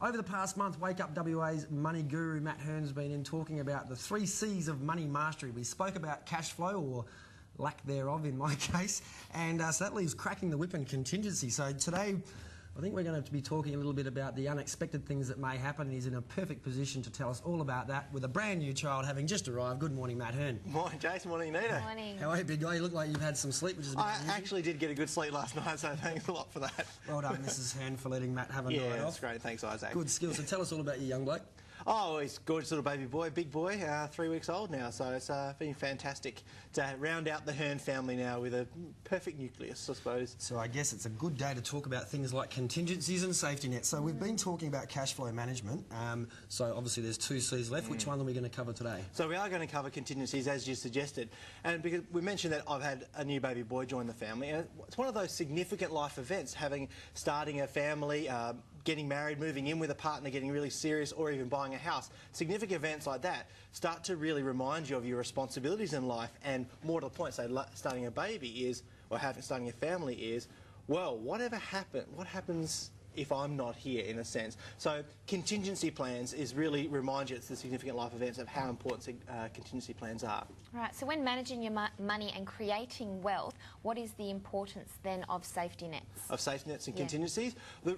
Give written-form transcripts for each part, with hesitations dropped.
Over the past month, Wake Up WA's money guru Matt Hern has been in talking about the 3 C's of money mastery. We spoke about cash flow, or lack thereof in my case, and so that leaves cracking the whip and contingency. So today, I think we're going to be talking a little bit about the unexpected things that may happen, and he's in a perfect position to tell us all about that with a brand new child having just arrived. Good morning, Matt Hern. Morning, Jason. Morning, Nita. Good morning. How are you, big guy? You look like you've had some sleep, which is a bit unusual. Actually did get a good sleep last night, so thanks a lot for that. Well done, Mrs. Hern, for letting Matt have a night off. Yeah, that's great. Thanks, Isaac. Good skills. So tell us all about your young bloke. Oh, he's a gorgeous little baby boy, big boy, 3 weeks old now, so it's been fantastic to round out the Hern family now with a perfect nucleus, I suppose. So I guess it's a good day to talk about things like contingencies and safety nets. So we've been talking about cash flow management, so obviously there's 2 C's left. Which one are we going to cover today? So we are going to cover contingencies, as you suggested, and because we mentioned that I've had a new baby boy join the family, and it's one of those significant life events, starting a family, getting married, moving in with a partner, getting really serious, or even buying a house. Significant events like that start to really remind you of your responsibilities in life, and more to the point, say starting a baby is, or starting a family is, well, what happens if I'm not here, in a sense? So contingency plans really remind you, it's the significant life events of how important contingency plans are. Right, so when managing your money and creating wealth, what is the importance then of safety nets? Of safety nets and contingencies?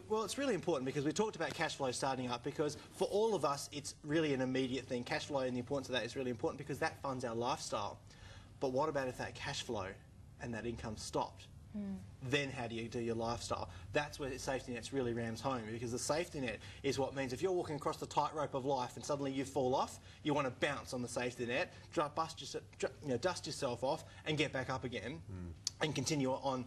Well, it's really important because we talked about cash flow starting up, because for all of us it's really an immediate thing. Cash flow and the importance of that is really important because that funds our lifestyle. But what about if that cash flow and that income stopped? Then how do you do your lifestyle? That's where safety nets really rams home, because the safety net is what means if you're walking across the tightrope of life and suddenly you fall off, you want to bounce on the safety net, dust yourself off and get back up again and continue on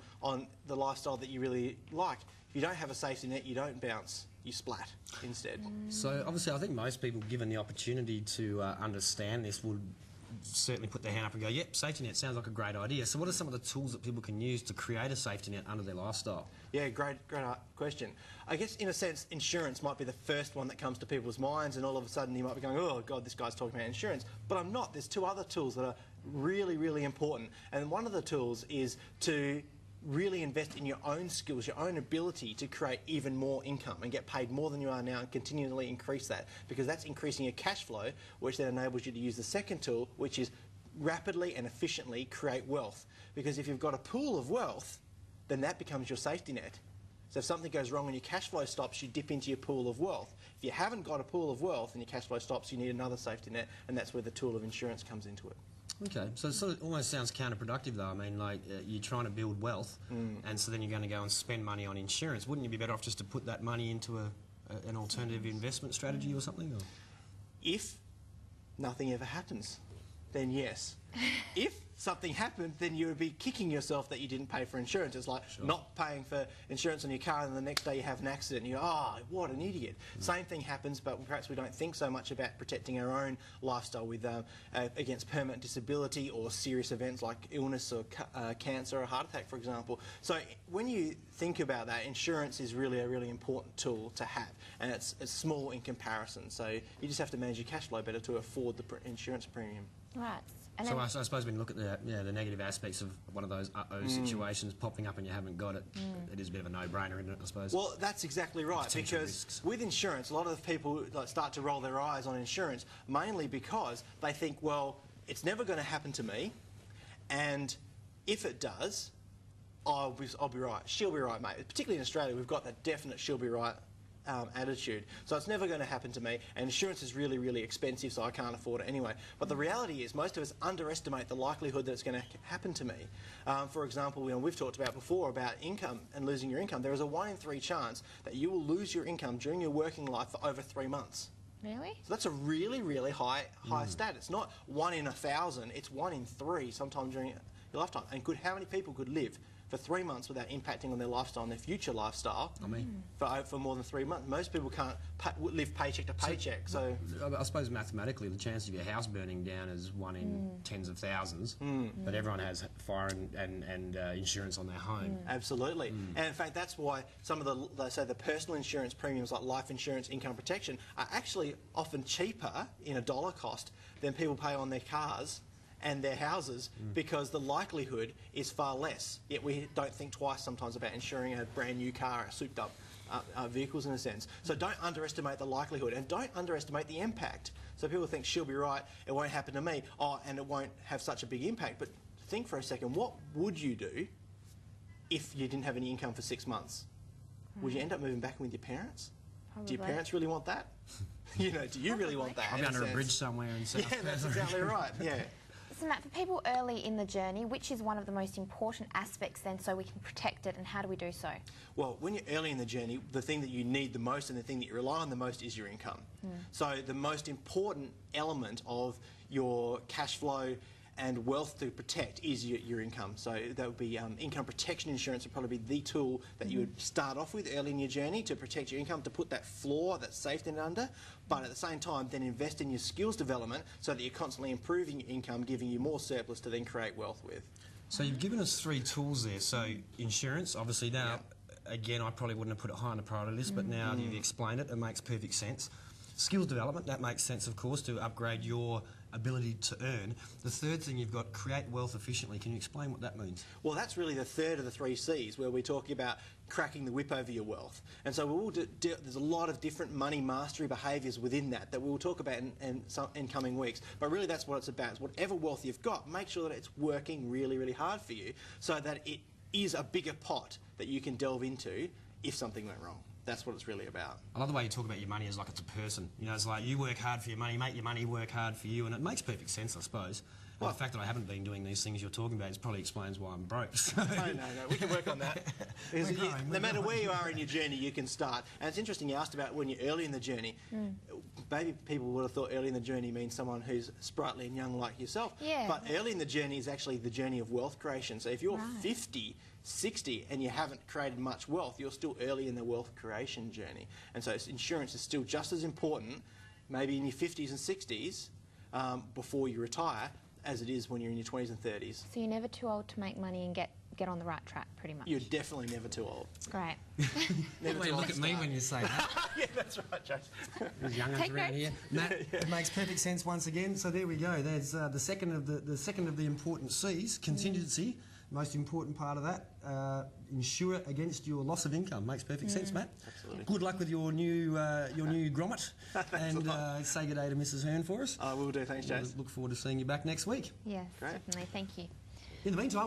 the lifestyle that you really like. If you don't have a safety net, you don't bounce, you splat instead. So obviously I think most people, given the opportunity to understand this, would certainly put their hand up and go, yep, safety net sounds like a great idea. So what are some of the tools that people can use to create a safety net under their lifestyle? Yeah, great question. I guess in a sense insurance might be the first one that comes to people's minds, and all of a sudden you might be going, oh God, this guy's talking about insurance. But I'm not. There's 2 other tools that are really, really important. And one of the tools is to really invest in your own skills, your own ability to create even more income and get paid more than you are now, and continually increase that, because that's increasing your cash flow, which then enables you to use the second tool, which is rapidly and efficiently create wealth. Because if you've got a pool of wealth, then that becomes your safety net. So if something goes wrong and your cash flow stops, you dip into your pool of wealth. If you haven't got a pool of wealth and your cash flow stops, you need another safety net, and that's where the tool of insurance comes into it. Okay, so it sort of almost sounds counterproductive though. I mean, like, you're trying to build wealth, and so then you're going to go and spend money on insurance. Wouldn't you be better off just to put that money into an alternative investment strategy or something? Or? If nothing ever happens, then yes. If something happened, then you would be kicking yourself that you didn't pay for insurance. It's like not paying for insurance on your car, and the next day you have an accident and you go, oh, what an idiot. Same thing happens, but perhaps we don't think so much about protecting our own lifestyle with against permanent disability or serious events like illness or cancer or heart attack, for example. So when you think about that, insurance is really a really important tool to have, and it's small in comparison. So you just have to manage your cash flow better to afford the insurance premium. Right. And so I suppose when you look at the negative aspects of one of those situations popping up and you haven't got it, it is a bit of a no-brainer, isn't it, I suppose? Well, that's exactly right, because with insurance, a lot of the people start to roll their eyes on insurance, mainly because they think, well, it's never going to happen to me, and if it does, I'll be right. She'll be right, mate. Particularly in Australia, we've got that definite she'll be right attitude. So it's never going to happen to me, and insurance is really, really expensive, so I can't afford it anyway. But the reality is most of us underestimate the likelihood that it's going to happen to me. For example, we've talked about before about income and losing your income. There is a 1 in 3 chance that you will lose your income during your working life for over 3 months. Really? So that's a really, really high stat. It's not 1 in 1,000, it's 1 in 3 sometime during your lifetime. And how many people could live for 3 months without impacting on their lifestyle and their future lifestyle? I mean, for more than 3 months. Most people can't live paycheck to paycheck. So I suppose mathematically the chance of your house burning down is 1 in tens of thousands, but everyone has fire and insurance on their home. Absolutely. And in fact, that's why some of the personal insurance premiums like life insurance, income protection are actually often cheaper in a dollar cost than people pay on their cars and their houses, because the likelihood is far less. Yet we don't think twice sometimes about insuring a brand new car, a souped up vehicles in a sense. So don't underestimate the likelihood, and don't underestimate the impact. So people think she'll be right, it won't happen to me, and it won't have such a big impact. But think for a second, what would you do if you didn't have any income for 6 months? Would you end up moving back in with your parents? Probably. Do your parents really want that? You know, do you really want that? I'll be under a bridge somewhere in South. Yeah, that's exactly right. Yeah. So Matt, for people early in the journey, which is one of the most important aspects then so we can protect it, and how do we do so? Well, when you're early in the journey, the thing that you need the most and the thing that you rely on the most is your income. So the most important element of your cash flow and wealth to protect is your income. So that would be income protection insurance would probably be the tool that you would start off with early in your journey to protect your income, to put that floor, that safety net under, but at the same time then invest in your skills development so that you're constantly improving your income, giving you more surplus to then create wealth with. So you've given us 3 tools there. So insurance, obviously now, again, I probably wouldn't have put it high on the priority list, but now you've explained it, it makes perfect sense. Skills development, that makes sense, of course, to upgrade your ability to earn. The third thing you've got, create wealth efficiently. Can you explain what that means? Well, that's really the third of the 3 C's, where we're talking about cracking the whip over your wealth. And so there's a lot of different money mastery behaviours within that we'll talk about in coming weeks. But really that's what it's about. It's whatever wealth you've got, make sure that it's working really, really hard for you so that it is a bigger pot that you can delve into if something went wrong. That's what it's really about. I love the way you talk about your money as like it's a person. You know, it's like you work hard for your money, make your money work hard for you, and it makes perfect sense, I suppose. Well, the fact that I haven't been doing these things you're talking about probably explains why I'm broke. So. No, we can work on that. No matter where you are in your journey, you can start. And it's interesting you asked about when you're early in the journey. Maybe people would have thought early in the journey means someone who's sprightly and young like yourself. Yeah. But early in the journey is actually the journey of wealth creation. So if you're 50, 60 and you haven't created much wealth, you're still early in the wealth creation journey. And so insurance is still just as important, maybe in your 50s and 60s, before you retire, as it is when you're in your 20s and 30s. So you're never too old to make money and get on the right track, pretty much. You're definitely never too old. Great. Never look at me when you say that. Yeah, that's right, Joe. There's young uns around here. Matt, it makes perfect sense once again. So there we go. There's the second of the important C's, contingency. Most important part of that, insure against your loss of income. Makes perfect sense, Matt. Absolutely. Good luck with your new grommet, and say good day to Mrs. Hern for us. I will do. Thanks, Jace. Look forward to seeing you back next week. Yes, Great. definitely. Thank you. In the meantime.